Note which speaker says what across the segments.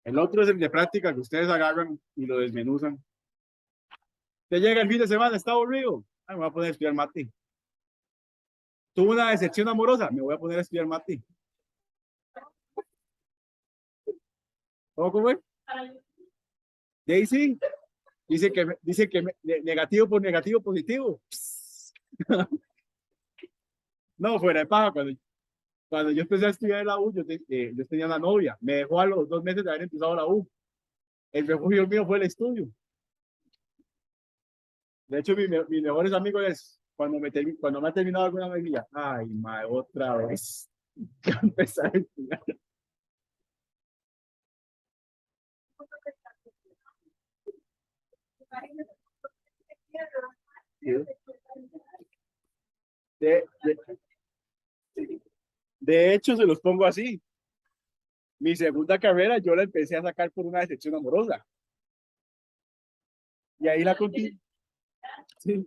Speaker 1: El otro es el de práctica que ustedes agarran y lo desmenuzan. Te llega el fin de semana, está aburrido. Ay, me voy a poner a estudiar mate. Tuve una decepción amorosa, me voy a poner a estudiar mate. ¿Cómo es? Daisy dice que negativo por negativo positivo. No, fuera de paja, cuando yo empecé a estudiar en la U, yo tenía una novia, me dejó a los 2 meses de haber empezado la U. El refugio mío fue el estudio. De hecho, mis mejores amigos es cuando me ha terminado alguna medida, ay, mae, otra vez. Ya empecé a estudiar. De, de, de hecho, se los pongo así. Mi segunda carrera yo la empecé a sacar por una decepción amorosa. Y ahí la continué. Sí.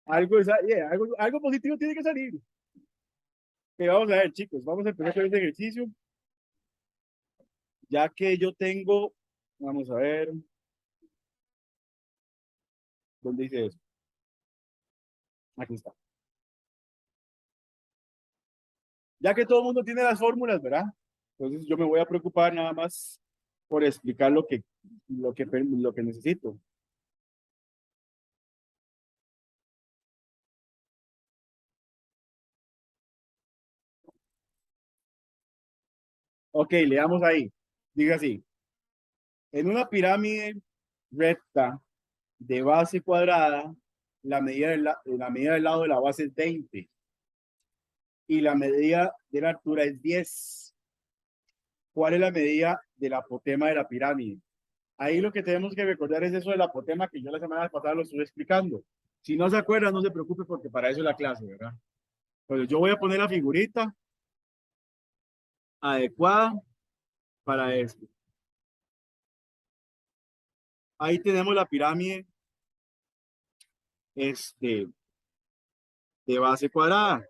Speaker 1: Algo positivo tiene que salir. Que vamos a ver, chicos, vamos a empezar con este ejercicio. Ya que yo tengo, vamos a ver, ¿dónde dice eso? Aquí está. Ya que todo el mundo tiene las fórmulas, ¿verdad? Entonces yo me voy a preocupar nada más por explicar lo que necesito. Ok, leamos ahí. Diga así. En una pirámide recta de base cuadrada, la medida del lado de la base es 20 y la medida de la altura es 10. ¿Cuál es la medida del apotema de la pirámide? Ahí lo que tenemos que recordar es eso del apotema que yo la semana pasada lo estuve explicando. Si no se acuerdan, no se preocupe porque para eso es la clase, ¿verdad? Pues yo voy a poner la figurita adecuada para esto. Ahí tenemos la pirámide este, de base cuadrada.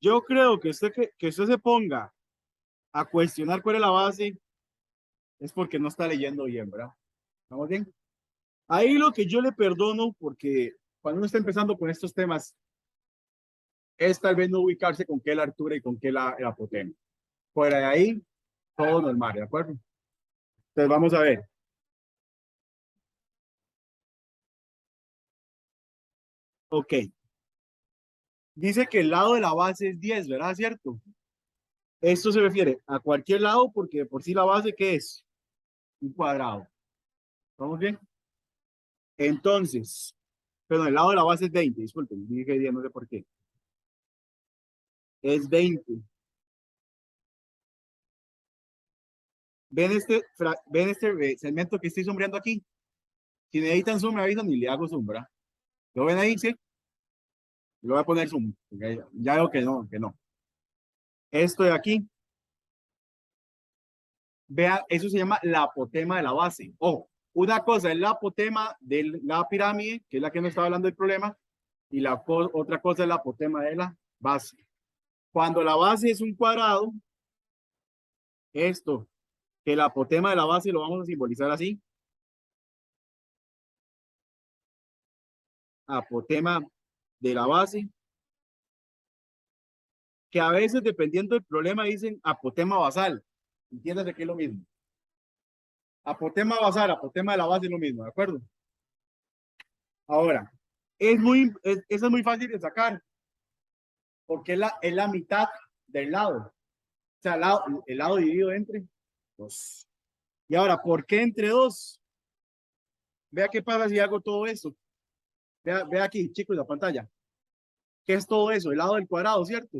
Speaker 1: Yo creo que usted se ponga a cuestionar cuál es la base es porque no está leyendo bien, ¿verdad? ¿Estamos bien? Ahí lo que yo le perdono, porque cuando uno está empezando con estos temas, es tal vez no ubicarse con qué la altura y con qué el apotema. Fuera de ahí, todo normal, ¿de acuerdo? Entonces vamos a ver. Ok. Dice que el lado de la base es 10, ¿verdad? ¿Cierto? Esto se refiere a cualquier lado porque por sí la base, ¿qué es? Un cuadrado. ¿Vamos bien? Entonces, perdón, el lado de la base es 20, disculpen, dije 10, no sé por qué. Es 20. ¿Ven este segmento que estoy sombreando aquí? Si necesitan zoom, me avisan y le hago sombra. ¿Lo ven ahí? Sí. Lo voy a poner zoom. Ya veo que no, que no. Esto de aquí, vea, eso se llama la apotema de la base. Ojo, una cosa es la apotema de la pirámide, que es la que nos estaba hablando del problema, y otra cosa es la apotema de la base. Cuando la base es un cuadrado, esto, que el apotema de la base lo vamos a simbolizar así. Apotema de la base, que a veces, dependiendo del problema, dicen apotema basal. Entiéndase que es lo mismo. Apotema basal, apotema de la base es lo mismo, ¿de acuerdo? Ahora, eso es muy fácil de sacar, porque es la mitad del lado. O sea, el lado dividido entre dos. Y ahora, ¿por qué entre dos? Vea qué pasa si hago todo eso. Vea aquí, chicos, la pantalla. ¿Qué es todo eso? El lado del cuadrado, ¿cierto?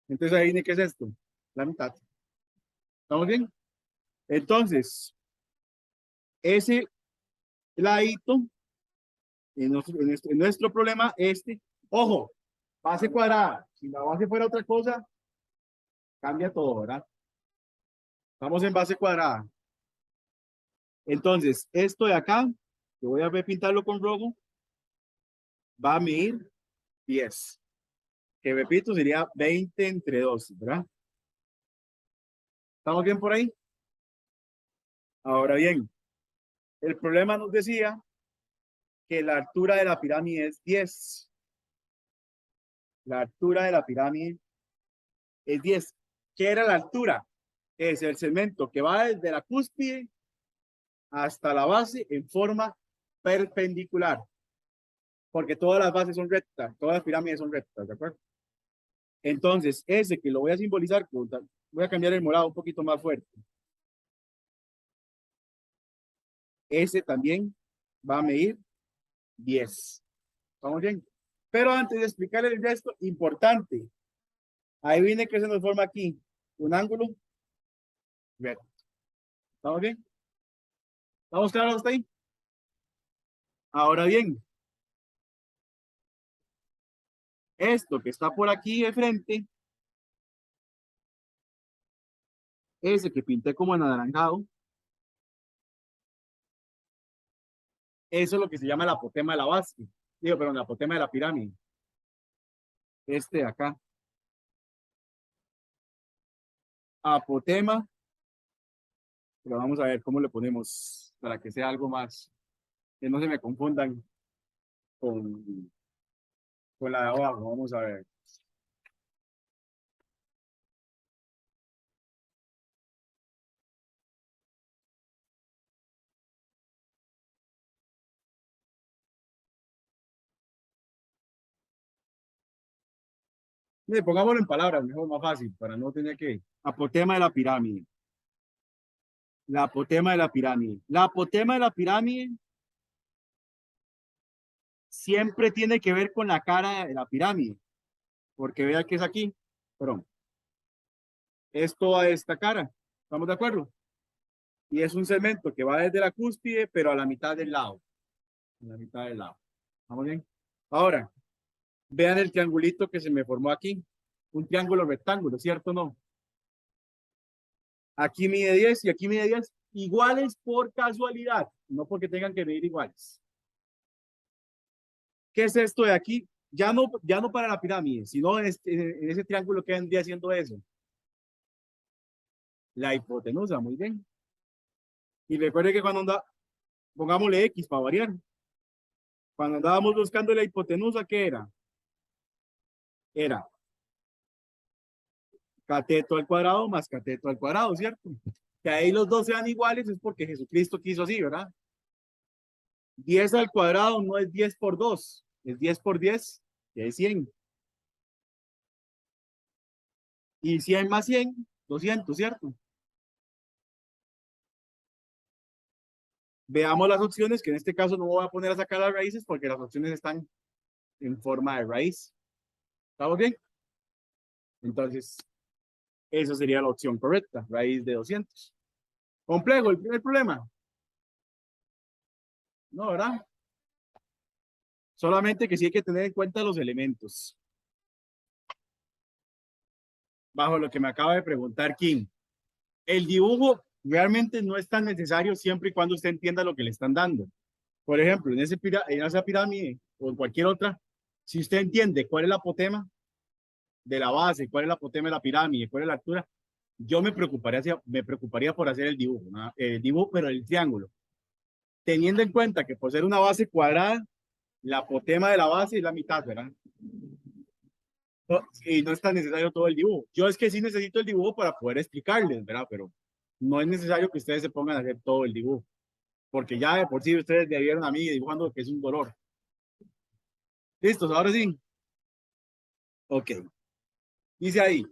Speaker 1: Entonces ahí, ¿qué es esto? La mitad. ¿Estamos bien? Entonces, ese ladito, en nuestro problema, ojo, base cuadrada. Si la base fuera otra cosa, cambia todo, ¿verdad? Estamos en base cuadrada. Entonces, esto de acá, que voy a pintarlo con rojo, va a medir 10. Que repito, sería 20 entre 2, ¿verdad? ¿Estamos bien por ahí? Ahora bien, el problema nos decía que la altura de la pirámide es 10. La altura de la pirámide es 10. ¿Qué era la altura? Es el segmento que va desde la cúspide hasta la base en forma perpendicular, porque todas las bases son rectas, todas las pirámides son rectas, ¿de acuerdo? Entonces, ese que lo voy a simbolizar, voy a cambiar el morado un poquito más fuerte. Ese también va a medir 10. ¿Estamos bien? Pero antes de explicar el resto, importante, ahí viene que se nos forma aquí un ángulo recto. ¿Estamos bien? ¿Estamos claros hasta ahí? Ahora bien, esto que está por aquí de frente, ese que pinté como en anaranjado, eso es lo que se llama el apotema de la base. Digo, perdón, el apotema de la pirámide. Este de acá. Apotema, pero vamos a ver cómo le ponemos para que sea algo más, que no se me confundan con, con la de abajo. Vamos a ver. Pongámoslo en palabras, mejor, más fácil, para no tener que. Apotema de la pirámide. La apotema de la pirámide. La apotema de la pirámide siempre tiene que ver con la cara de la pirámide, porque vea que es aquí, perdón, es toda esta cara. ¿Estamos de acuerdo? Y es un segmento que va desde la cúspide, pero a la mitad del lado. A la mitad del lado. ¿Estamos bien? Ahora, vean el triangulito que se me formó aquí. Un triángulo rectángulo, ¿cierto o no? Aquí mide 10 y aquí mide 10. Iguales por casualidad, no porque tengan que medir iguales. ¿Qué es esto de aquí? Ya no para la pirámide, sino en ese triángulo que vendría haciendo eso. La hipotenusa, muy bien. Y recuerde que cuando pongámosle X para variar. Cuando andábamos buscando la hipotenusa, ¿qué era? Era cateto al cuadrado más cateto al cuadrado, ¿cierto? Que ahí los dos sean iguales es porque Jesucristo quiso así, ¿verdad? 10 al cuadrado no es 10 por 2, es 10 por 10, que es 100. Y 100 más 100, 200, ¿cierto? Veamos las opciones, que en este caso no voy a poner a sacar las raíces porque las opciones están en forma de raíz. ¿Estamos bien? Entonces, esa sería la opción correcta, raíz de 200. Complejo el primer problema, ¿no, verdad? Solamente que sí hay que tener en cuenta los elementos. Bajo lo que me acaba de preguntar Kim. El dibujo realmente no es tan necesario siempre y cuando usted entienda lo que le están dando. Por ejemplo, en esa pirámide o en cualquier otra, si usted entiende cuál es la apotema de la base, cuál es la apotema de la pirámide, cuál es la altura, yo me preocuparía por hacer el dibujo, ¿no? El dibujo, pero el triángulo. Teniendo en cuenta que por ser una base cuadrada, la apotema de la base es la mitad, ¿verdad? Y no es tan necesario todo el dibujo. Yo es que sí necesito el dibujo para poder explicarles, ¿verdad? Pero no es necesario que ustedes se pongan a hacer todo el dibujo, porque ya de por sí ustedes me vieron a mí dibujando que es un dolor. ¿Listos? Ahora sí. Ok. Dice ahí,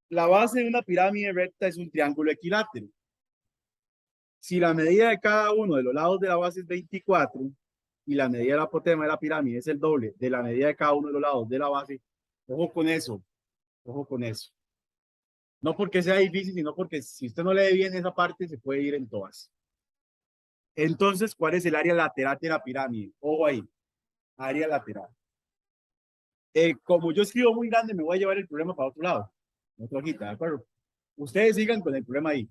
Speaker 1: la base de una pirámide recta es un triángulo equilátero. Si la medida de cada uno de los lados de la base es 24 y la medida de la apotema de la pirámide es el doble de la medida de cada uno de los lados de la base, ojo con eso, ojo con eso. No porque sea difícil, sino porque si usted no lee bien esa parte, se puede ir en todas. Entonces, ¿cuál es el área lateral de la pirámide? Ojo ahí, área lateral. Como yo escribo muy grande, me voy a llevar el problema para otro lado. Otra hojita, ¿de acuerdo? Ustedes sigan con el problema ahí.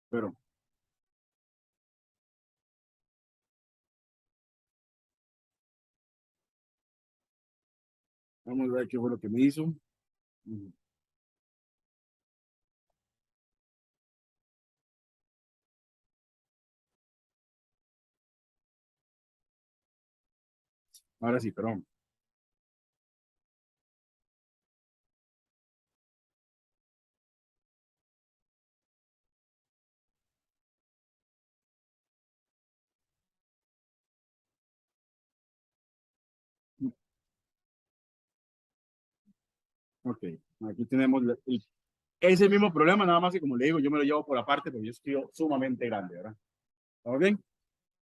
Speaker 1: Pero, Vamos a ver qué fue lo que me hizo. Ahora sí, perdón. Ok, aquí tenemos ese mismo problema, nada más que como le digo, yo me lo llevo por aparte, porque yo escribo sumamente grande, ¿verdad? ¿Estamos bien?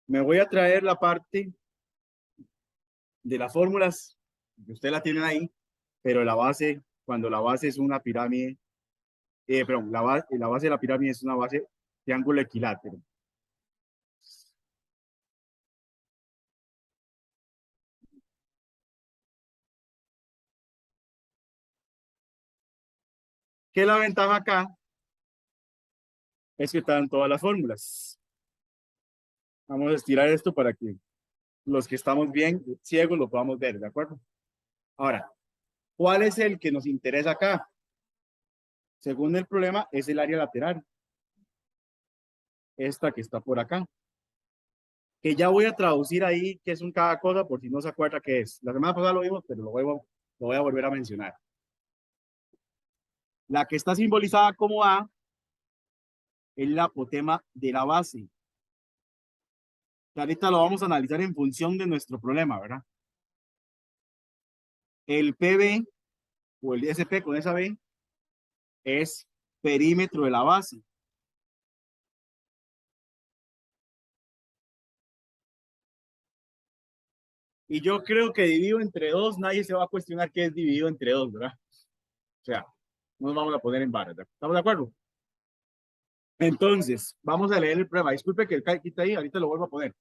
Speaker 1: Me voy a traer la parte de las fórmulas, que usted la tiene ahí, pero la base, cuando la base es una pirámide, perdón, la base de la pirámide es una base triángulo equilátero. ¿Qué es la ventaja acá? Es que están todas las fórmulas. Vamos a estirar esto para que los que estamos bien ciegos lo podamos ver, ¿de acuerdo? Ahora, ¿cuál es el que nos interesa acá? Según el problema, es el área lateral, esta que está por acá, que ya voy a traducir ahí qué es un cada cosa por si no se acuerda qué es. La semana pasada lo vimos, pero lo voy a volver a mencionar. La que está simbolizada como A es la apotema de la base. Que ahorita lo vamos a analizar en función de nuestro problema, ¿verdad? El PB o el SP con esa B es perímetro de la base. Y yo creo que dividido entre dos, nadie se va a cuestionar qué es dividido entre dos, ¿verdad? O sea, no nos vamos a poner en barras. ¿Estamos de acuerdo? Entonces, vamos a leer el problema. Disculpe que el quita ahí, ahorita lo vuelvo a poner.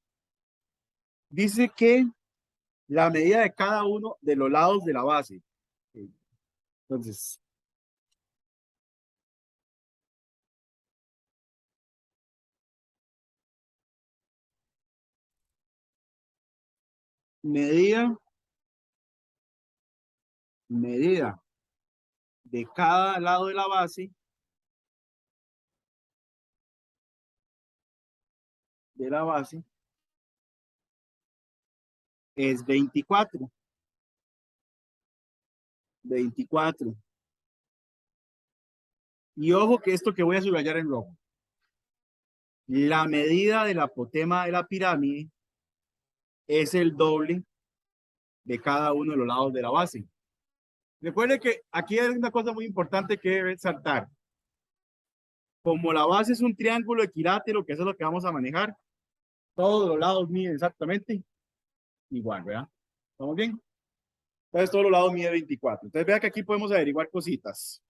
Speaker 1: Dice que la medida de cada uno de los lados de la base. Entonces, medida, medida de cada lado de la base es 24. 24. Y ojo que esto que voy a subrayar en rojo. La medida del apotema de la pirámide es el doble de cada uno de los lados de la base. Recuerde que aquí hay una cosa muy importante que debe saltar. Como la base es un triángulo equilátero, que eso es lo que vamos a manejar, todos los lados miden exactamente igual, ¿verdad? ¿Estamos bien? Entonces todos los lados miden 24. Entonces vea que aquí podemos averiguar cositas.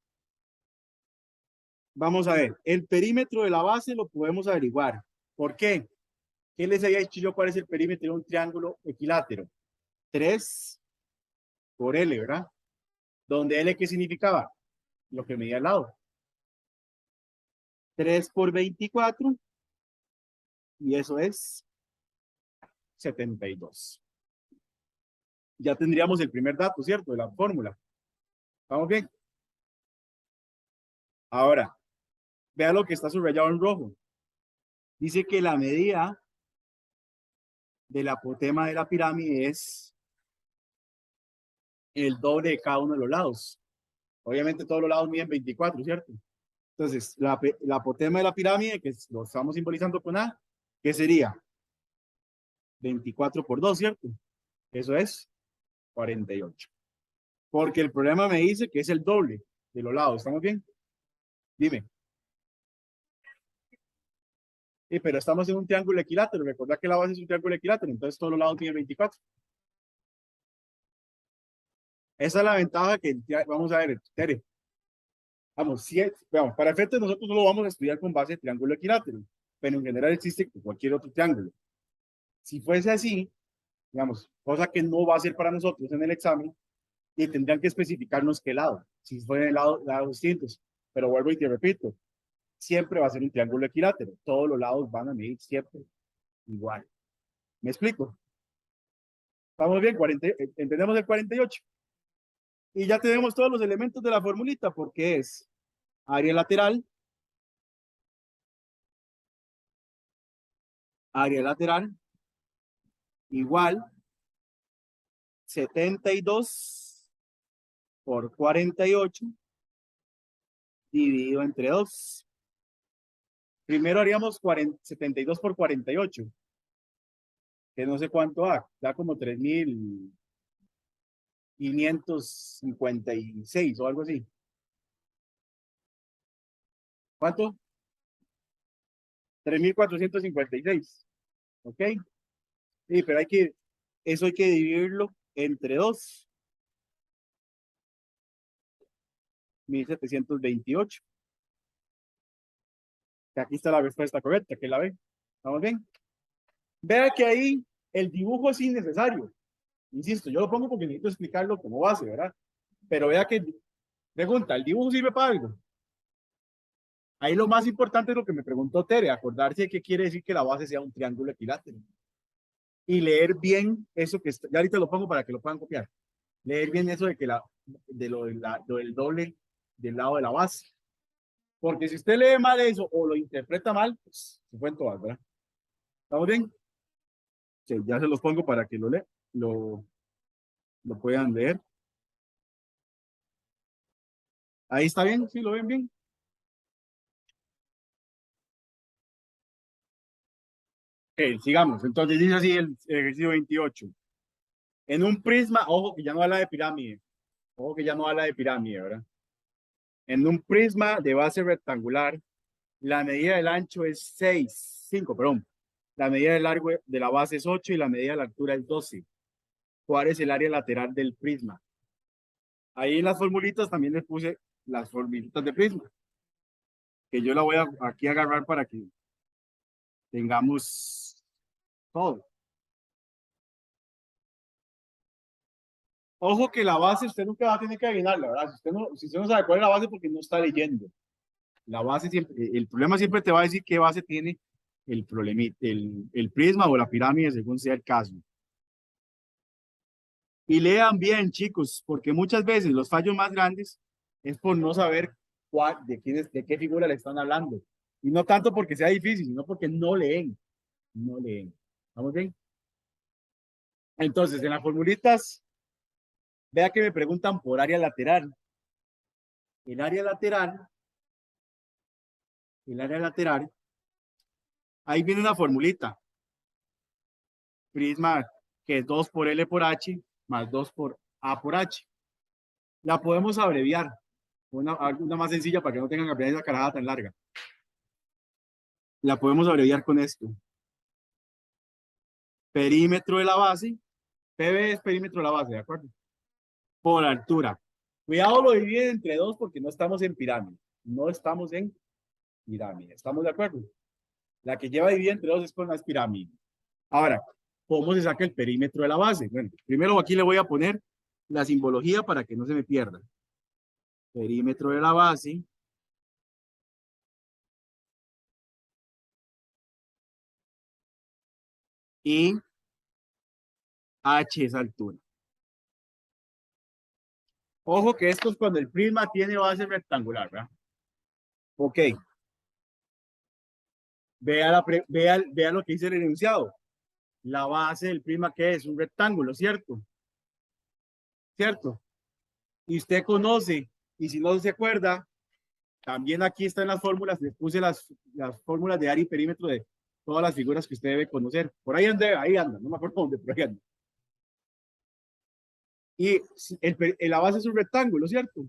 Speaker 1: Vamos a ver, el perímetro de la base lo podemos averiguar. ¿Por qué? ¿Qué les había dicho yo cuál es el perímetro de un triángulo equilátero? 3 por L, ¿verdad? Donde L, ¿qué significaba? Lo que medía al lado. 3 por 24 y eso es 72. Ya tendríamos el primer dato, ¿cierto? De la fórmula. ¿Vamos bien? Ahora, vea lo que está subrayado en rojo. Dice que la medida del apotema de la pirámide es el doble de cada uno de los lados. Obviamente todos los lados miden 24, ¿cierto? Entonces, la apotema de la pirámide, que lo estamos simbolizando con A, ¿qué sería? 24 por 2, ¿cierto? Eso es 48. Porque el problema me dice que es el doble de los lados. ¿Estamos bien? Dime. Pero estamos en un triángulo equilátero. Recordad que la base es un triángulo equilátero. Entonces todos los lados tienen 24. Esa es la ventaja que vamos a ver, Tere. Vamos, si es, vamos, para efectos nosotros solo vamos a estudiar con base de triángulo equilátero, pero en general existe cualquier otro triángulo. Si fuese así, digamos, cosa que no va a ser para nosotros en el examen, y tendrían que especificarnos qué lado, si fueran lados distintos. Pero vuelvo y te repito, siempre va a ser un triángulo equilátero. Todos los lados van a medir siempre igual. ¿Me explico? ¿Estamos bien? ¿Entendemos el 48? Y ya tenemos todos los elementos de la formulita, porque es área lateral igual 72 por 48 dividido entre 2. Primero haríamos 72 por 48, que no sé cuánto da como 3.556 o algo así. ¿Cuánto? 3.456. ¿Ok? Sí, pero eso hay que dividirlo entre 2. 1.728. Que aquí está la respuesta correcta, que la ve. ¿Estamos bien? Vea que ahí el dibujo es innecesario. Insisto, yo lo pongo porque necesito explicarlo como base, ¿verdad? Pero vea que, pregunta, ¿el dibujo sirve para algo? Ahí lo más importante es lo que me preguntó Tere, acordarse de qué quiere decir que la base sea un triángulo equilátero. Y leer bien eso que está, ya ahorita lo pongo para que lo puedan copiar. Leer bien eso de que lo del doble del lado de la base. Porque si usted lee mal eso o lo interpreta mal, pues se fue en todas, ¿verdad? ¿Estamos bien? Sí, ya se los pongo para que lo, lo puedan leer. Ahí está bien, sí, lo ven bien. Ok, sigamos. Entonces dice así el ejercicio 28. En un prisma, ojo que ya no habla de pirámide. Ojo que ya no habla de pirámide, ¿verdad? En un prisma de base rectangular, la medida del ancho es 5, perdón. La medida del largo de la base es 8 y la medida de la altura es 12. ¿Cuál es el área lateral del prisma? Ahí en las formulitas también les puse las formulitas de prisma, que yo la voy a aquí a agarrar para que tengamos todo. Ojo que la base usted nunca va a tener que adivinarla, ¿verdad? Si usted no sabe cuál es la base porque no está leyendo. La base siempre, el problema siempre te va a decir qué base tiene el prisma o la pirámide, según sea el caso. Y lean bien, chicos, porque muchas veces los fallos más grandes es por no saber de qué figura le están hablando. Y no tanto porque sea difícil, sino porque no leen. No leen. ¿Vamos bien? Entonces, en las formulitas, vea que me preguntan por área lateral. El área lateral, el área lateral, ahí viene una formulita. Prisma, que es 2 por L por H, más 2 por A por H. La podemos abreviar. Una más sencilla para que no tengan que aprender esa carajada tan larga. La podemos abreviar con esto. Perímetro de la base. PB es perímetro de la base, ¿de acuerdo? Por altura. Cuidado, lo dividen entre 2 porque no estamos en pirámide. No estamos en pirámide. ¿Estamos de acuerdo? La que lleva dividida entre 2 es con las pirámides. Ahora, ¿cómo se saca el perímetro de la base? Bueno, primero aquí le voy a poner la simbología para que no se me pierda. Perímetro de la base y H es altura. Ojo que esto es cuando el prisma tiene base rectangular, ¿verdad? Ok. Vea lo que dice el enunciado. La base del prisma, ¿qué es? Un rectángulo, ¿cierto? ¿Cierto? Y usted conoce, y si no se acuerda, también aquí están las fórmulas, les puse las fórmulas de área y perímetro de todas las figuras que usted debe conocer. Por ahí anda, no me acuerdo dónde, pero ahí anda. Y la base es un rectángulo, ¿cierto?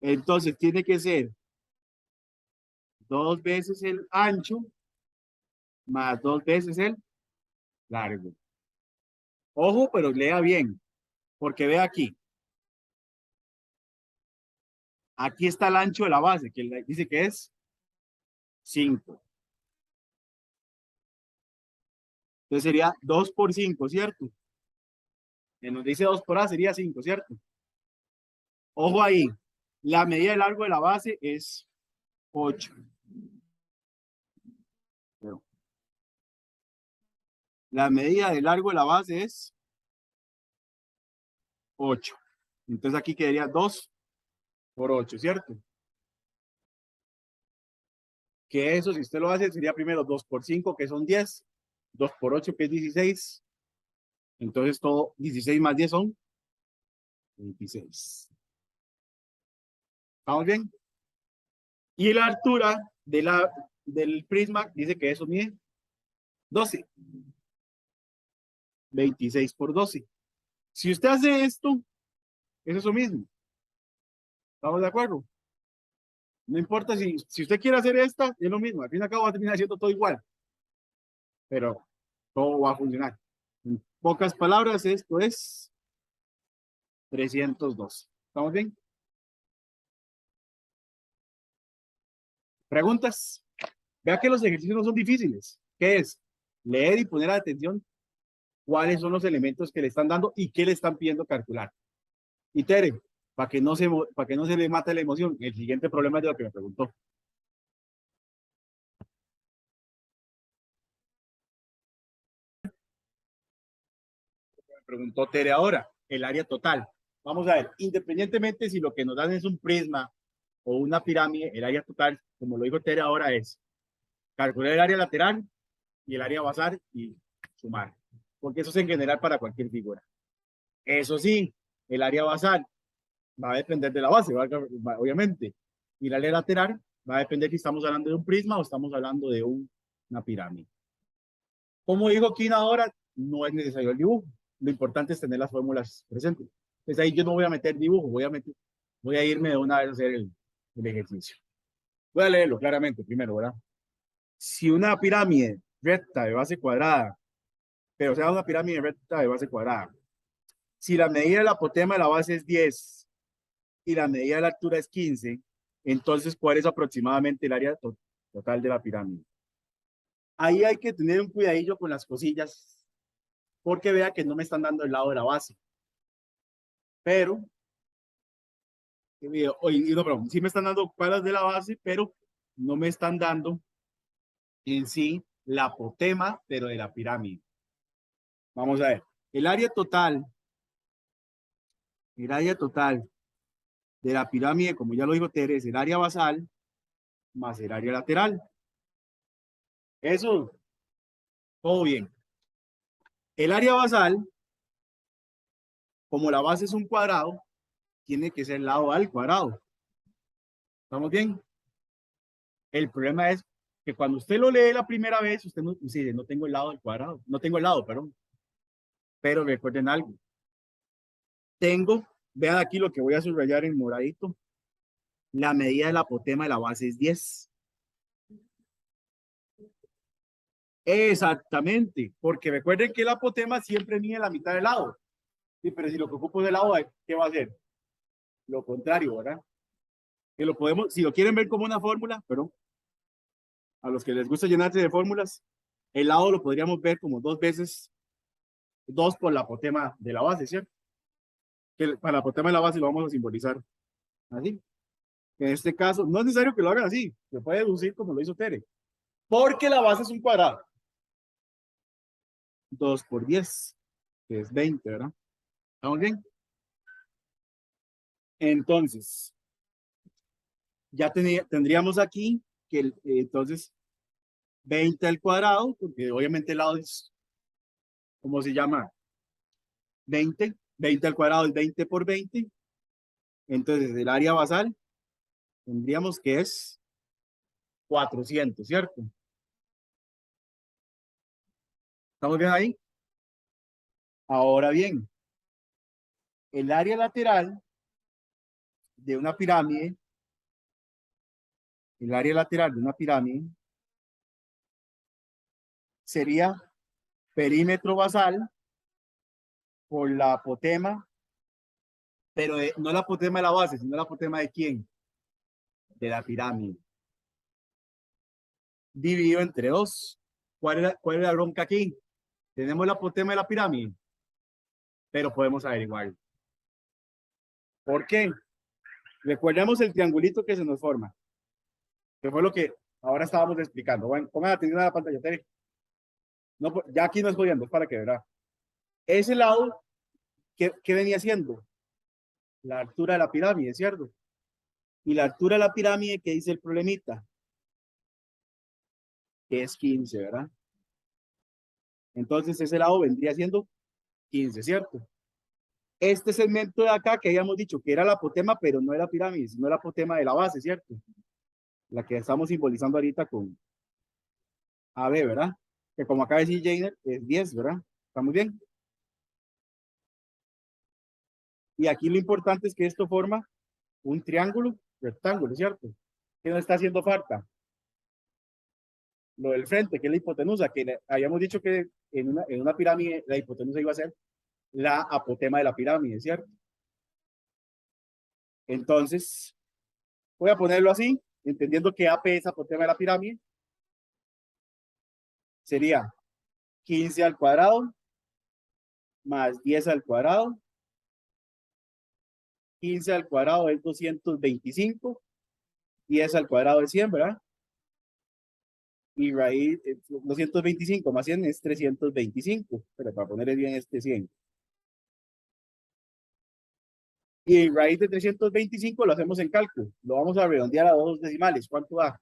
Speaker 1: Entonces tiene que ser 2 veces el ancho más 2 veces el largo. Ojo, pero lea bien, porque ve aquí. Aquí está el ancho de la base, que dice que es 5. Entonces sería 2 por 5, ¿cierto? Que nos dice 2 por A sería 5, ¿cierto? Ojo ahí, la medida de largo de la base es 8. La medida de largo de la base es 8. Entonces aquí quedaría 2 por 8, ¿cierto? Que eso, si usted lo hace, sería primero 2 por 5, que son 10, 2 por 8, que es 16. Entonces todo, 16 más 10 son 26. ¿Estamos bien? Y la altura del prisma dice que eso mide 12. 26 por 12. Si usted hace esto, es eso mismo. ¿Estamos de acuerdo? No importa si usted quiere hacer esta, es lo mismo. Al fin y al cabo va a terminar haciendo todo igual. Pero todo va a funcionar. En pocas palabras, esto es 302. ¿Estamos bien? ¿Preguntas? Vea que los ejercicios no son difíciles. ¿Qué es? Leer y poner atención cuáles son los elementos que le están dando y qué le están pidiendo calcular. Y Tere, para que no se le mate la emoción, el siguiente problema es de lo que me preguntó. Me preguntó Tere ahora, el área total. Vamos a ver, independientemente si lo que nos dan es un prisma o una pirámide, el área total, como lo dijo Tere ahora, es calcular el área lateral y el área basal y sumar. Porque eso es en general para cualquier figura. Eso sí, el área basal va a depender de la base, obviamente. Y el área lateral va a depender si estamos hablando de un prisma o estamos hablando de una pirámide. Como dijo Kina ahora, no es necesario el dibujo. Lo importante es tener las fórmulas presentes. Entonces ahí yo no voy a meter dibujo, voy a irme de una vez a hacer el ejercicio. Voy a leerlo claramente primero, ¿verdad? Si una pirámide recta de base cuadrada, pero sea una pirámide recta de base cuadrada, si la medida del apotema de la base es 10 y la medida de la altura es 15, entonces ¿cuál es aproximadamente el área total de la pirámide? Ahí hay que tener un cuidadillo con las cosillas, porque vea que no me están dando el lado de la base. Pero, no, pero sí me están dando palas de la base, pero no me están dando en sí la apotema, pero de la pirámide. Vamos a ver. El área total, el área total de la pirámide, como ya lo dijo Tere, es el área basal más el área lateral. Eso, todo bien. El área basal, como la base es un cuadrado, tiene que ser lado al cuadrado. ¿Estamos bien? El problema es que cuando usted lo lee la primera vez, usted no dice, no tengo el lado del cuadrado, no tengo el lado, perdón. Pero recuerden algo. Vean aquí lo que voy a subrayar en moradito. La medida del apotema de la base es 10. Exactamente, porque recuerden que el apotema siempre mide la mitad del lado. Sí, pero si lo que ocupo es el lado, ¿qué va a hacer? Lo contrario, ¿verdad? Que lo podemos, si lo quieren ver como una fórmula, pero a los que les gusta llenarse de fórmulas, el lado lo podríamos ver como 2 veces, 2 por la apotema de la base, ¿cierto? Que para la apotema de la base lo vamos a simbolizar así. En este caso, no es necesario que lo hagan así, se puede deducir como lo hizo Tere, porque la base es un cuadrado. 2 por 10, que es 20, ¿verdad? ¿Estamos bien? Entonces, ya tendríamos aquí que entonces 20 al cuadrado, porque obviamente el lado es, ¿cómo se llama? 20. 20 al cuadrado es 20 por 20. Entonces, el área basal tendríamos que es 400, ¿cierto? ¿Estamos bien ahí? Ahora bien, el área lateral de una pirámide, el área lateral de una pirámide sería perímetro basal por la apotema, pero no la apotema de la base, sino la apotema de quién? De la pirámide. Dividido entre 2. ¿Cuál es la bronca aquí? Tenemos la apotema de la pirámide, pero podemos averiguar. ¿Por qué? Recordemos el triangulito que se nos forma, que fue lo que ahora estábamos explicando. Bueno, pongan atención a la pantalla. No, ya aquí no es jodiendo, es para que verá. Ese lado, ¿qué venía haciendo? la altura de la pirámide, ¿cierto? Y la altura de la pirámide, ¿qué dice el problemita? Que es 15, ¿verdad? Entonces ese lado vendría siendo 15, ¿cierto? Este segmento de acá que habíamos dicho que era la apotema, pero no era pirámide, sino la apotema de la base, ¿cierto? La que estamos simbolizando ahorita con AB, ¿verdad? Que como acaba de decir Jainer, es 10, ¿verdad? ¿Está muy bien? Y aquí lo importante es que esto forma un triángulo rectángulo, ¿cierto? ¿Qué nos está haciendo falta? Lo del frente, que es la hipotenusa, que habíamos dicho que en una pirámide la hipotenusa iba a ser la apotema de la pirámide, ¿cierto? Entonces, voy a ponerlo así, entendiendo que AP es apotema de la pirámide, sería 15 al cuadrado más 10 al cuadrado. 15 al cuadrado es 225, 10 al cuadrado es 100, ¿verdad? Y raíz, 225 más 100 es 325, pero para poner bien este 100. Y raíz de 325 lo hacemos en cálculo. Lo vamos a redondear a dos decimales. ¿Cuánto da?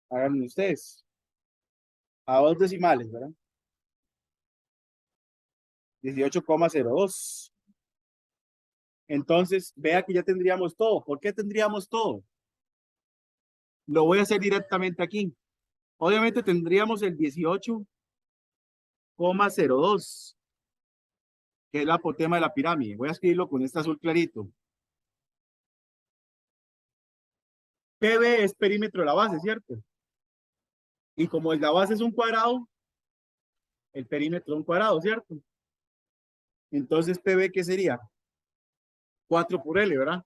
Speaker 1: Háganlo ustedes. A dos decimales, ¿verdad? 18,02. Entonces, vea que ya tendríamos todo. ¿Por qué tendríamos todo? Lo voy a hacer directamente aquí. Obviamente tendríamos el 18,02, que es la apotema de la pirámide. Voy a escribirlo con este azul clarito. PB es perímetro de la base, ¿cierto? Y como la base es un cuadrado, el perímetro es un cuadrado, ¿cierto? Entonces, PB, ¿qué sería? 4 por L, ¿verdad?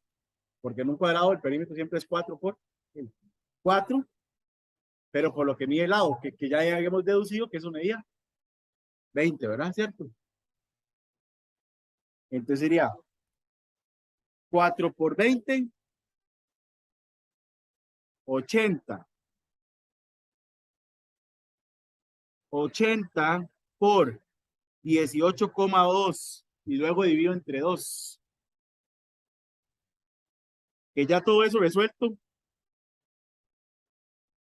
Speaker 1: Porque en un cuadrado el perímetro siempre es 4 por L. 4, pero por lo que mide el lado, que ya habíamos deducido que eso medía 20, ¿verdad? ¿Cierto? Entonces sería 4 por 20, 80. 80 por 18,2 y luego divido entre 2. Que ya todo eso resuelto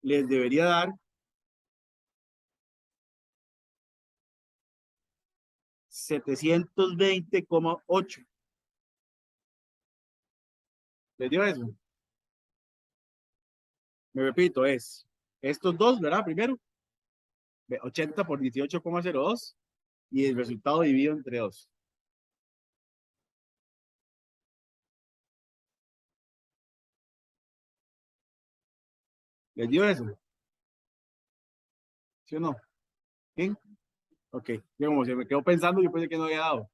Speaker 1: les debería dar 720,8. ¿Les dio eso? Me repito, es estos dos, ¿verdad? Primero, 80 por 18,02 y el resultado dividido entre 2. ¿Les dio eso? ¿Sí o no? ¿Sí? Ok. Yo como se me quedó pensando, yo pensé que no había dado.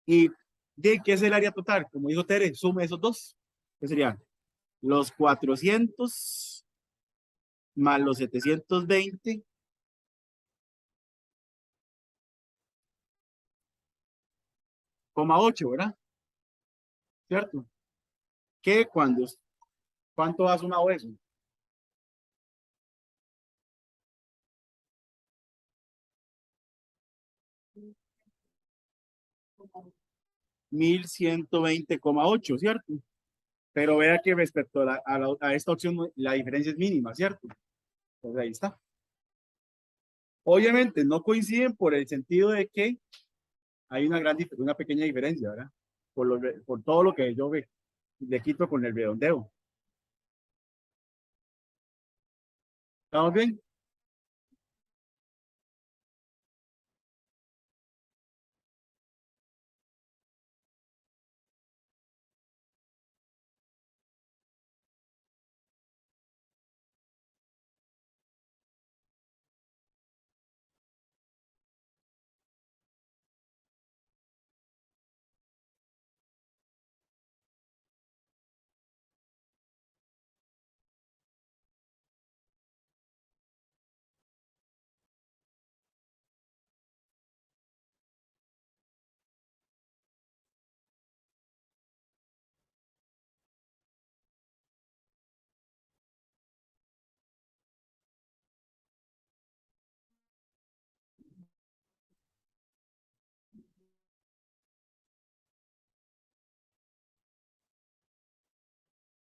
Speaker 1: ¿Y de qué es el área total? Como dijo Tere, sume esos dos. ¿Qué serían? Los 400 más los 720,8, ¿verdad? ¿Cierto? ¿Qué cuando, cuánto da sumado eso? 1120,8, ¿cierto? Pero vea que respecto a esta opción, la diferencia es mínima, ¿cierto? Pues ahí está. Obviamente no coinciden por el sentido de que hay una pequeña diferencia, ¿verdad? Por todo lo que yo le quito con el redondeo. ¿Estamos bien?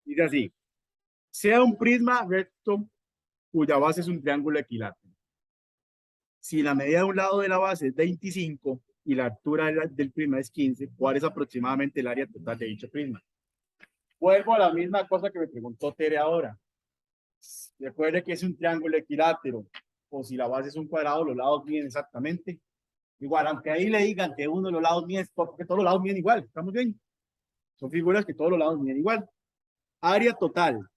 Speaker 1: Dice así, sea un prisma recto cuya base es un triángulo equilátero. Si la medida de un lado de la base es 25 y la altura del prisma es 15, ¿cuál es aproximadamente el área total de dicho prisma? Vuelvo a la misma cosa que me preguntó Tere ahora. Recuerde que es un triángulo equilátero, o si la base es un cuadrado, los lados miden exactamente igual, aunque ahí le digan que uno de los lados mide, porque todos los lados miden igual, ¿estamos bien? Son figuras que todos los lados miden igual. Área total,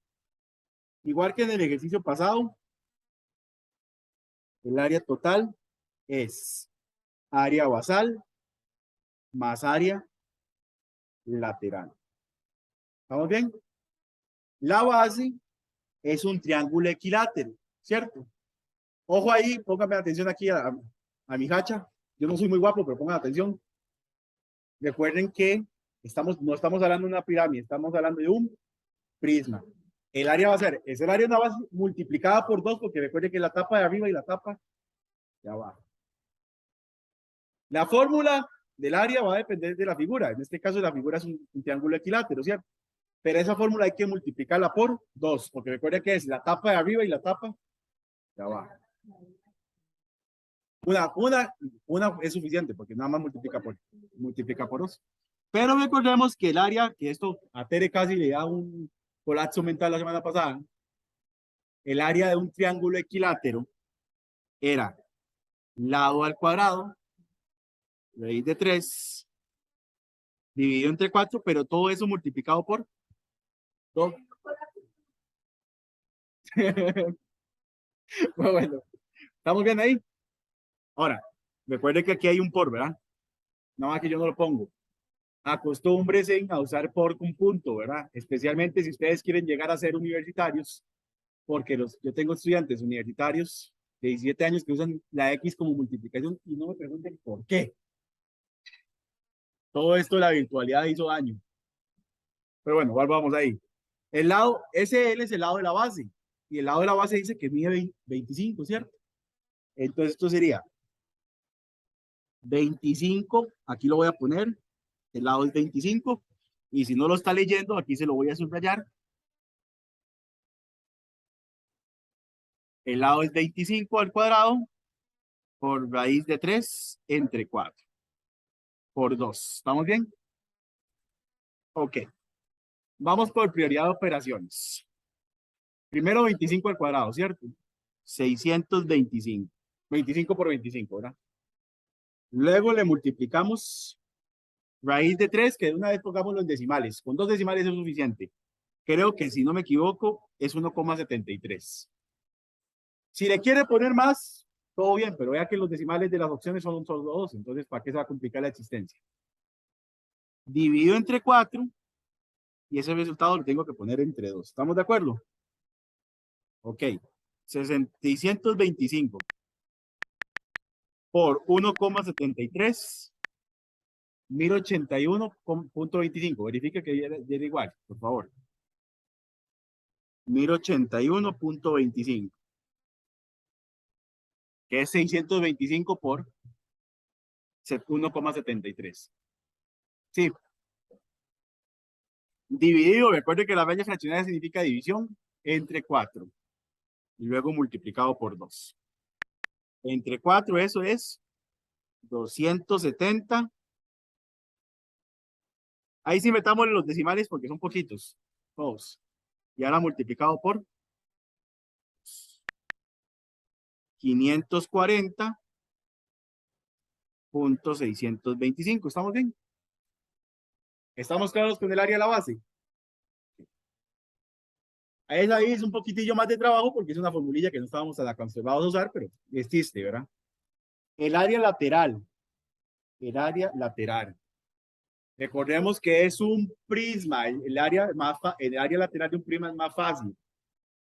Speaker 1: igual que en el ejercicio pasado, el área total es área basal más área lateral. ¿Estamos bien? La base es un triángulo equilátero, ¿cierto? Ojo ahí, póngame atención aquí a mi hacha. Yo no soy muy guapo, pero pongan atención. Recuerden que no estamos hablando de una pirámide, estamos hablando de un prisma. El área va a ser, es el área de una base multiplicada por 2, porque recuerden que la tapa de arriba y la tapa de abajo. La fórmula del área va a depender de la figura. En este caso, la figura es un triángulo equilátero, ¿cierto? Pero esa fórmula hay que multiplicarla por 2, porque recuerden que es la tapa de arriba y la tapa de abajo. Una es suficiente, porque nada más multiplica por 2. Pero recordemos que el área, que esto a Tere casi le da un colapso mental la semana pasada, el área de un triángulo equilátero era lado al cuadrado, raíz de 3, dividido entre 4, pero todo eso multiplicado por 2. Bueno, ¿estamos bien ahí? Ahora, recuerde que aquí hay un por, ¿verdad? Nada más que yo no lo pongo. Acostúmbrese a usar por un punto, ¿verdad? Especialmente si ustedes quieren llegar a ser universitarios, porque yo tengo estudiantes universitarios de 17 años que usan la X como multiplicación y no me pregunten por qué. Todo esto la virtualidad hizo daño. Pero bueno, vamos ahí. El lado, SL es el lado de la base. Y el lado de la base dice que mide 25, ¿cierto? Entonces esto sería 25, aquí lo voy a poner, el lado es 25. Y si no lo está leyendo, aquí se lo voy a subrayar. El lado es 25 al cuadrado por raíz de 3 entre 4 por 2. ¿Estamos bien? Ok. Vamos por prioridad de operaciones. Primero 25 al cuadrado, ¿cierto? 625. 25 por 25, ¿verdad? Luego le multiplicamos raíz de 3, que de una vez pongámoslo en decimales. Con 2 decimales es suficiente. Creo que si no me equivoco es 1,73. Si le quiere poner más, todo bien, pero vea que los decimales de las opciones son solo 2, entonces ¿para qué se va a complicar la existencia? Dividido entre 4 y ese resultado lo tengo que poner entre 2. ¿Estamos de acuerdo? Ok. 625 por 1,73, 1081.25. Verifique que diera igual, por favor. 1081.25. Que es 625 por 1,73. Sí. Dividido, recuerde que la raya fraccionaria significa división entre 4 y luego multiplicado por 2. Entre 4 eso es 270. Ahí sí metamos los decimales porque son poquitos. Todos. Y ahora multiplicado por 540.625. ¿Estamos bien? ¿Estamos claros con el área de la base? Ahí es un poquitillo más de trabajo porque es una formulilla que no estábamos acostumbrados a usar, pero existe, ¿verdad? El área lateral. El área lateral. Recordemos que es un prisma. El área lateral de un prisma es más fácil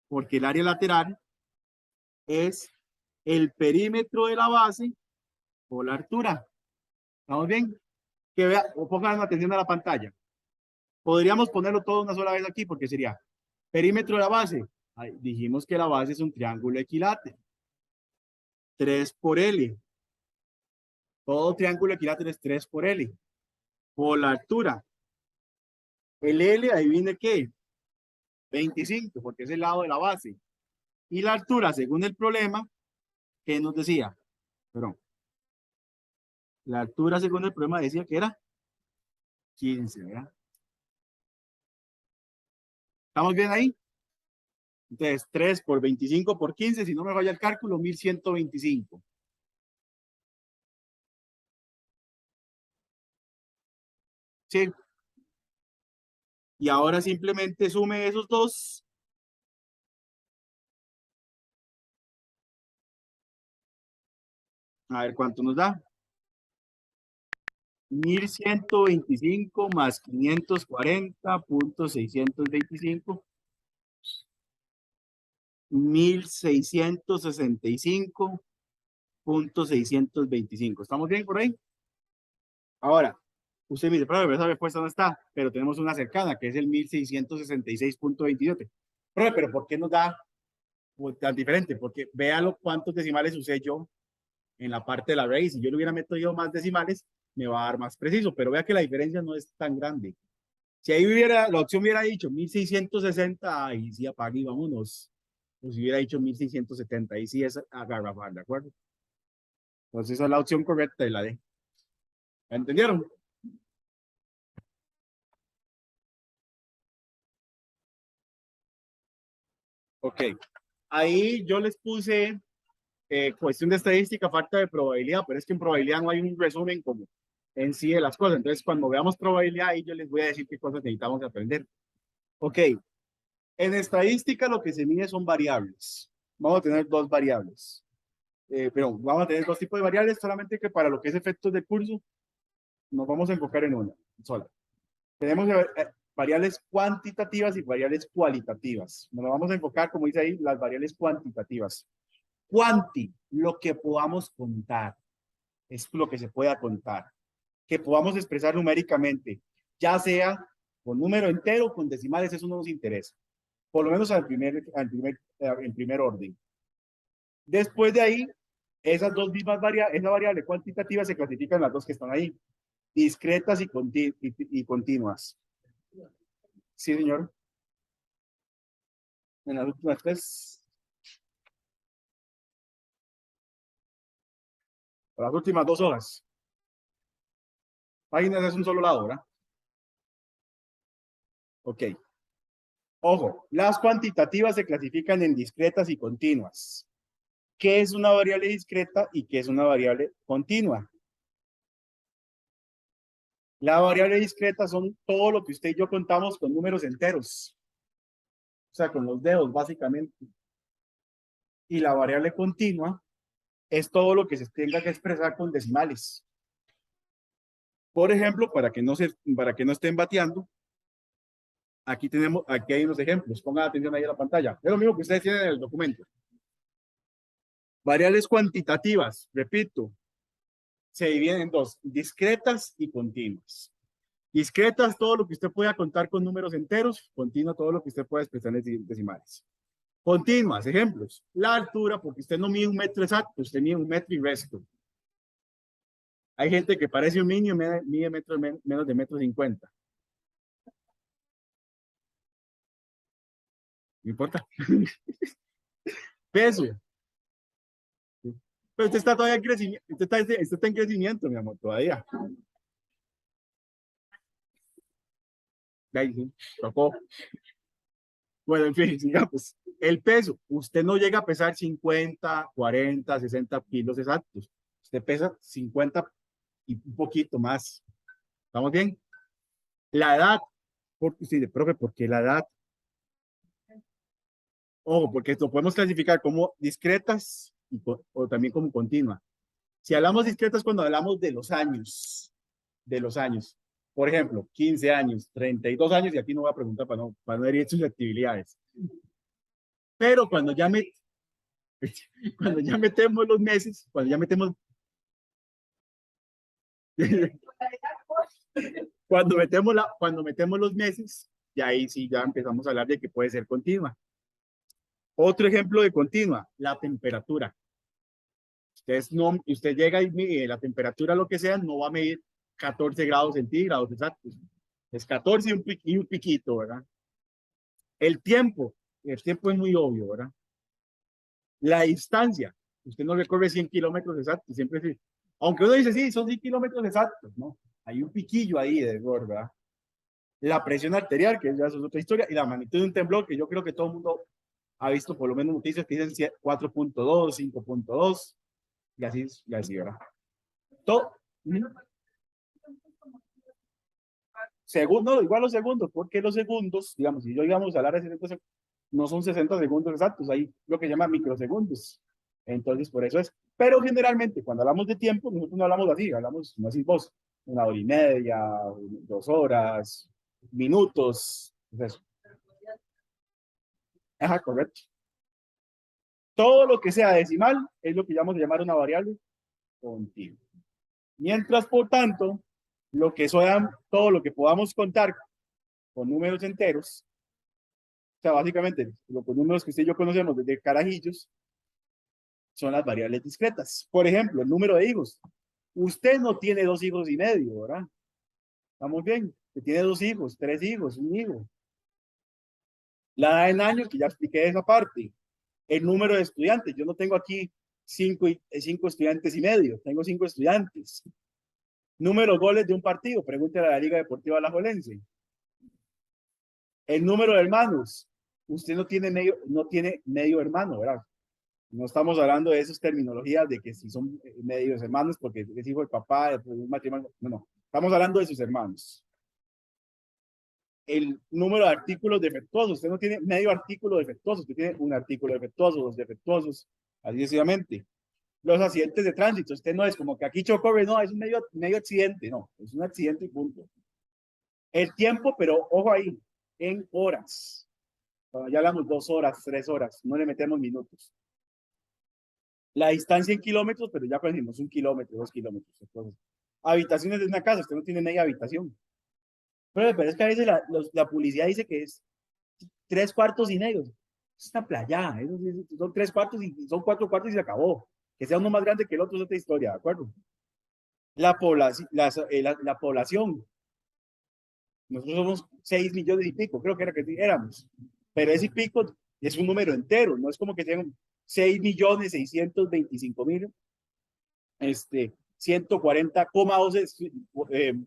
Speaker 1: porque el área lateral es el perímetro de la base por la altura. ¿Estamos bien? Que vea, o pongan atención a la pantalla. Podríamos ponerlo todo una sola vez aquí porque sería perímetro de la base. Ahí, dijimos que la base es un triángulo equilátero. 3 por L. Todo triángulo equilátero es 3 por L. Por la altura. El L, adivine qué. 25, porque es el lado de la base. Y la altura, según el problema, ¿qué nos decía? Perdón. La altura, según el problema, decía que era 15, ¿verdad? ¿Estamos bien ahí? Entonces, 3 por 25 por 15, si no me falla el cálculo, 1125. Sí. Y ahora simplemente sume esos dos. A ver cuánto nos da. 1125 más 540.625. 1665.625. ¿Estamos bien por ahí? Ahora, usted me dice, pero esa respuesta no está, pero tenemos una cercana, que es el 1666.27. Pero ¿por qué nos da tan diferente? Porque véalo cuántos decimales usé yo en la parte de la raíz. Si yo le hubiera metido más decimales, me va a dar más preciso, pero vea que la diferencia no es tan grande. Si ahí hubiera, la opción hubiera dicho 1660, ahí sí apague y vámonos. O si hubiera dicho 1670, ahí sí es agarrar, ¿de acuerdo? Entonces esa es la opción correcta de la D. ¿Entendieron? Ok. Ahí yo les puse cuestión de estadística, falta de probabilidad, pero es que en probabilidad no hay un resumen como en sí de las cosas. Entonces, cuando veamos probabilidad, ahí yo les voy a decir qué cosas necesitamos aprender. Ok. En estadística lo que se mide son variables. Vamos a tener dos variables. Pero vamos a tener dos tipos de variables, solamente que para lo que es efectos de curso, nos vamos a enfocar en una sola. Tenemos variables cuantitativas y variables cualitativas. Nos vamos a enfocar, como dice ahí, las variables cuantitativas. Cuanti, lo que podamos contar, es lo que se pueda contar, que podamos expresar numéricamente, ya sea con número entero o con decimales, eso no nos interesa, por lo menos en primer orden. Después de ahí, esas dos mismas variables, esa variable cuantitativa se clasifican las dos que están ahí, discretas y continuas. Sí, señor. En las últimas tres, las últimas 2 horas. Páginas es un solo lado, ¿verdad? Ok. Ojo, las cuantitativas se clasifican en discretas y continuas. ¿Qué es una variable discreta y qué es una variable continua? La variable discreta son todo lo que usted y yo contamos con números enteros. O sea, con los dedos, básicamente. Y la variable continua es todo lo que se tenga que expresar con decimales. Por ejemplo, para que no estén bateando, aquí hay unos ejemplos. Pongan atención ahí a la pantalla. Es lo mismo que ustedes tienen en el documento. Variables cuantitativas, repito, se dividen en dos, discretas y continuas. Discretas, todo lo que usted pueda contar con números enteros. Continua, todo lo que usted pueda expresar en decimales. Continuas, ejemplos. La altura, porque usted no mide un metro exacto, usted mide un metro y resto. Hay gente que parece un niño, mide menos de 1,50 m. No importa. Peso. Pero usted está todavía en crecimiento. Usted está en crecimiento, mi amor, todavía. Ahí sí, tocó. Bueno, en fin, sigamos. El peso. Usted no llega a pesar 50, 40, 60 kilos exactos. Usted pesa 50 y un poquito más. ¿Estamos bien? La edad. Porque usted dice, profe, ¿por qué la edad? Ojo, porque esto podemos clasificar como discretas o también como continua. Si hablamos discretas cuando hablamos de los años. Por ejemplo, 15 años, 32 años, y aquí no voy a preguntar para no herir susceptibilidades. Pero cuando ya metemos los meses, cuando metemos los meses, y ahí sí ya empezamos a hablar de que puede ser continua. Otro ejemplo de continua, la temperatura. Usted llega y mide la temperatura, lo que sea, no va a medir 14 grados centígrados exactos. Es 14 y un piquito, ¿verdad? El tiempo es muy obvio, ¿verdad? La distancia, usted no recorre 100 kilómetros exactos, siempre sí. Aunque uno dice, sí, son 100 kilómetros exactos, ¿no? Hay un piquillo ahí de error, ¿verdad? La presión arterial, que ya es otra historia, y la magnitud de un temblor, que yo creo que todo el mundo ha visto por lo menos noticias que dicen 4.2, 5.2, y así, ¿verdad? Todo. Segundo, igual los segundos, porque los segundos, digamos, si yo digamos hablar de 60 segundos, no son 60 segundos exactos, hay lo que llama microsegundos. Entonces, por eso es. Pero generalmente, cuando hablamos de tiempo, nosotros no hablamos así, hablamos, no así vos, 1 hora y media, 2 horas, minutos, es eso. Ajá, correcto. Todo lo que sea decimal es lo que llamamos de llamar una variable continua. Mientras, por tanto, lo que sea, todo lo que podamos contar con números enteros, o sea, básicamente, los números que usted y yo conocemos desde carajillos, son las variables discretas. Por ejemplo, el número de hijos. Usted no tiene 2 hijos y medio, ¿verdad? ¿Estamos bien? Usted tiene 2 hijos, 3 hijos, un hijo. La edad en años, que ya expliqué esa parte. El número de estudiantes. Yo no tengo aquí 5 estudiantes y medio, tengo 5 estudiantes. Número de goles de un partido, pregúntele a la Liga Deportiva Alajuelense. El número de hermanos. Usted no tiene medio hermano, ¿verdad? No estamos hablando de esas terminologías de que si son medios hermanos porque es hijo del papá, de un matrimonio. No, no. Estamos hablando de sus hermanos. El número de artículos defectuosos. Usted no tiene medio artículo defectuoso, usted tiene un artículo defectuoso, dos defectuosos, así sucesivamente. Los accidentes de tránsito. Usted no es como que aquí chocó, no, es un medio accidente, no, es un accidente y punto. El tiempo, pero ojo ahí, en horas. Cuando ya hablamos 2 horas, 3 horas, no le metemos minutos. La distancia en kilómetros, pero ya aprendimos 1 kilómetro, 2 kilómetros. Entonces, habitaciones de una casa, usted no tiene media habitación. Pero es que a veces la publicidad dice que es 3 cuartos y medio. Es una playa, son 3 cuartos y son 4 cuartos y se acabó. Que sea uno más grande que el otro es otra historia, ¿de acuerdo? La población. Nosotros somos 6 millones y pico, creo que era que éramos. Pero ese pico es un número entero, no es como que tengan 6.625.000, 140,12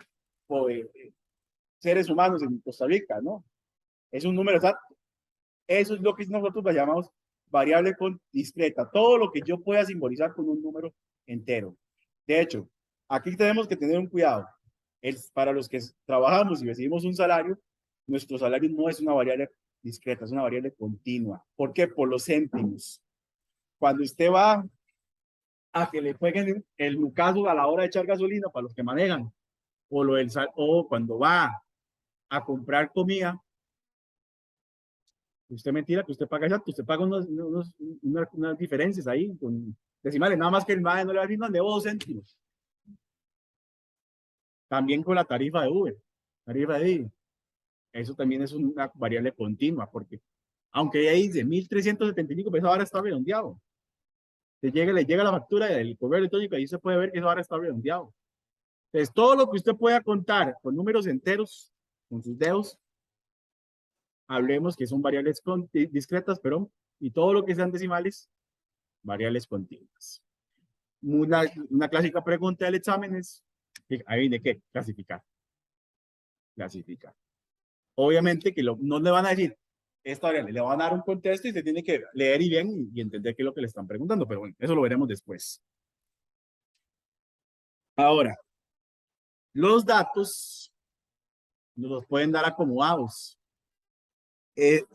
Speaker 1: seres humanos en Costa Rica, ¿no? Es un número exacto. Eso es lo que nosotros llamamos variable discreta. Todo lo que yo pueda simbolizar con un número entero. De hecho, aquí tenemos que tener un cuidado. Para los que trabajamos y recibimos un salario, nuestro salario no es una variable discreta, es una variable continua. ¿Por qué? Por los céntimos. Cuando usted va a que le peguen el lucaso a la hora de echar gasolina para los que manejan, o cuando va a comprar comida, usted mentira que usted paga exacto, usted paga unas diferencias ahí con decimales, nada más que el MAE no le va a decir, no, debo 2 céntimos. También con la tarifa de Uber, tarifa de eso también es una variable continua, porque aunque ahí dice 1.375 pesos, ahora está redondeado. Le llega la factura del correo electrónico y ahí se puede ver que eso ahora está redondeado. Entonces, todo lo que usted pueda contar con números enteros, con sus dedos, hablemos que son variables discretas, pero, y todo lo que sean decimales, variables continuas. Una clásica pregunta del examen es, ¿ahí de qué? Clasificar. Clasificar. Obviamente que no le van a decir esta variable, le van a dar un contexto y se tiene que leer y bien y entender qué es lo que le están preguntando, pero bueno, eso lo veremos después. Ahora, los datos nos los pueden dar acomodados.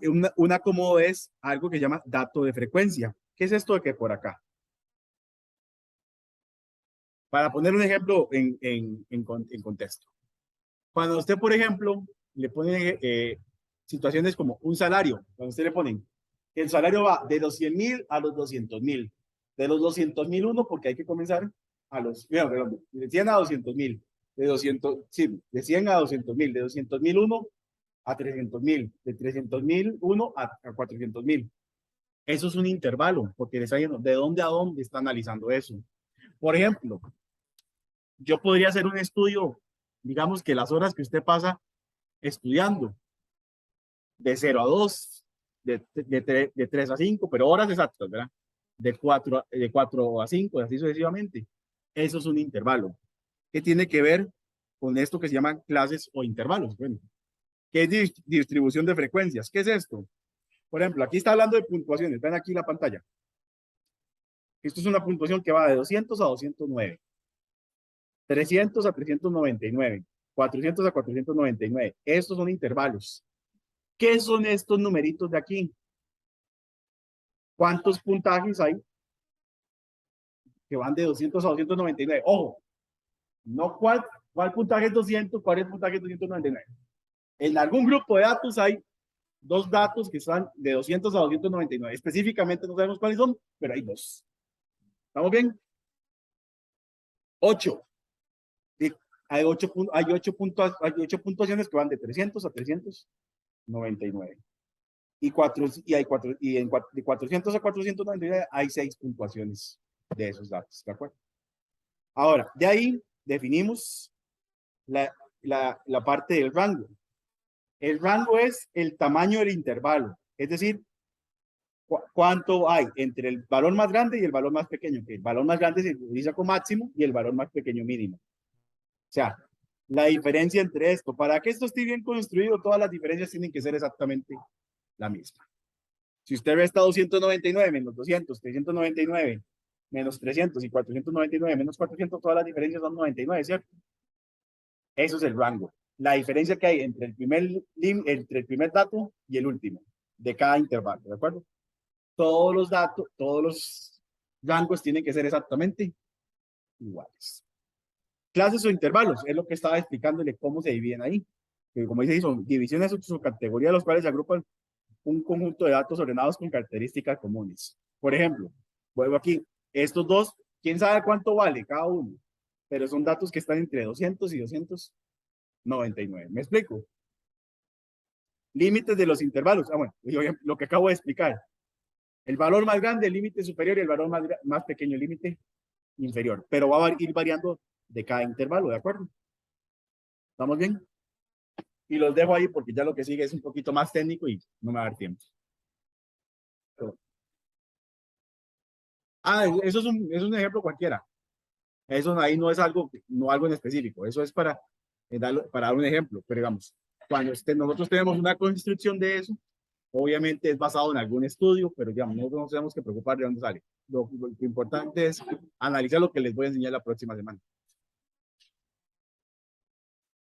Speaker 1: Un acomodo es algo que se llama dato de frecuencia. ¿Qué es esto de que por acá? Para poner un ejemplo en contexto. Cuando usted, por ejemplo, le pone situaciones como un salario, cuando usted le ponen que el salario va de los 100.000 a los 200.000, de los 200.000 uno, porque hay que comenzar perdón, de 100 a 200.000, de 200, sí, de 100 a 200.000, de 200.000 uno a 300.000, de 300.000 uno a 400.000. Eso es un intervalo, porque le está diciendo de dónde a dónde está analizando eso. Por ejemplo, yo podría hacer un estudio, digamos que las horas que usted pasa estudiando, de 0 a 2, de 3 a 5, pero horas exactas, ¿verdad? De 4 a 5, así sucesivamente. Eso es un intervalo. ¿Qué tiene que ver con esto que se llaman clases o intervalos? Bueno, ¿qué es distribución de frecuencias? ¿Qué es esto? Por ejemplo, aquí está hablando de puntuaciones. Ven aquí la pantalla. Esto es una puntuación que va de 200 a 209, 300 a 399, 400 a 499. Estos son intervalos. ¿Qué son estos numeritos de aquí? ¿Cuántos puntajes hay que van de 200 a 299? Ojo, no cuál puntaje es 200, cuál es el puntaje es 299. En algún grupo de datos hay dos datos que están de 200 a 299. Específicamente no sabemos cuáles son, pero hay dos. ¿Estamos bien? 8. Hay 8 puntuaciones que van de 300 a 399. De 400 a 499 hay 6 puntuaciones de esos datos, ¿de acuerdo? Ahora, de ahí definimos la parte del rango. El rango es el tamaño del intervalo, es decir, cuánto hay entre el valor más grande y el valor más pequeño, que el valor más grande se utiliza como máximo y el valor más pequeño mínimo. O sea, la diferencia entre esto, para que esto esté bien construido, todas las diferencias tienen que ser exactamente la misma. Si usted resta 299 menos 200, 399 menos 300 y 499 menos 400, todas las diferencias son 99, ¿cierto? Eso es el rango. La diferencia que hay entre entre el primer dato y el último de cada intervalo, ¿de acuerdo? Todos los datos, todos los rangos tienen que ser exactamente iguales. Clases o intervalos, es lo que estaba explicándole cómo se dividen ahí. Que como dice, son divisiones o subcategorías, los cuales se agrupan un conjunto de datos ordenados con características comunes. Por ejemplo, vuelvo aquí, estos dos, quién sabe cuánto vale cada uno, pero son datos que están entre 200 y 299. ¿Me explico? Límites de los intervalos. Ah, bueno, lo que acabo de explicar. El valor más grande, el límite superior, y el valor más pequeño, el límite inferior. Pero va a ir variando de cada intervalo, ¿de acuerdo? ¿Estamos bien? Y los dejo ahí porque ya lo que sigue es un poquito más técnico y no me va a dar tiempo. Eso es un ejemplo cualquiera. Eso ahí no es algo, no algo en específico. Eso es para dar un ejemplo. Pero digamos, cuando nosotros tenemos una construcción de eso, obviamente es basado en algún estudio, pero digamos, no nos tenemos que preocupar de dónde sale. Lo importante es analizar lo que les voy a enseñar la próxima semana.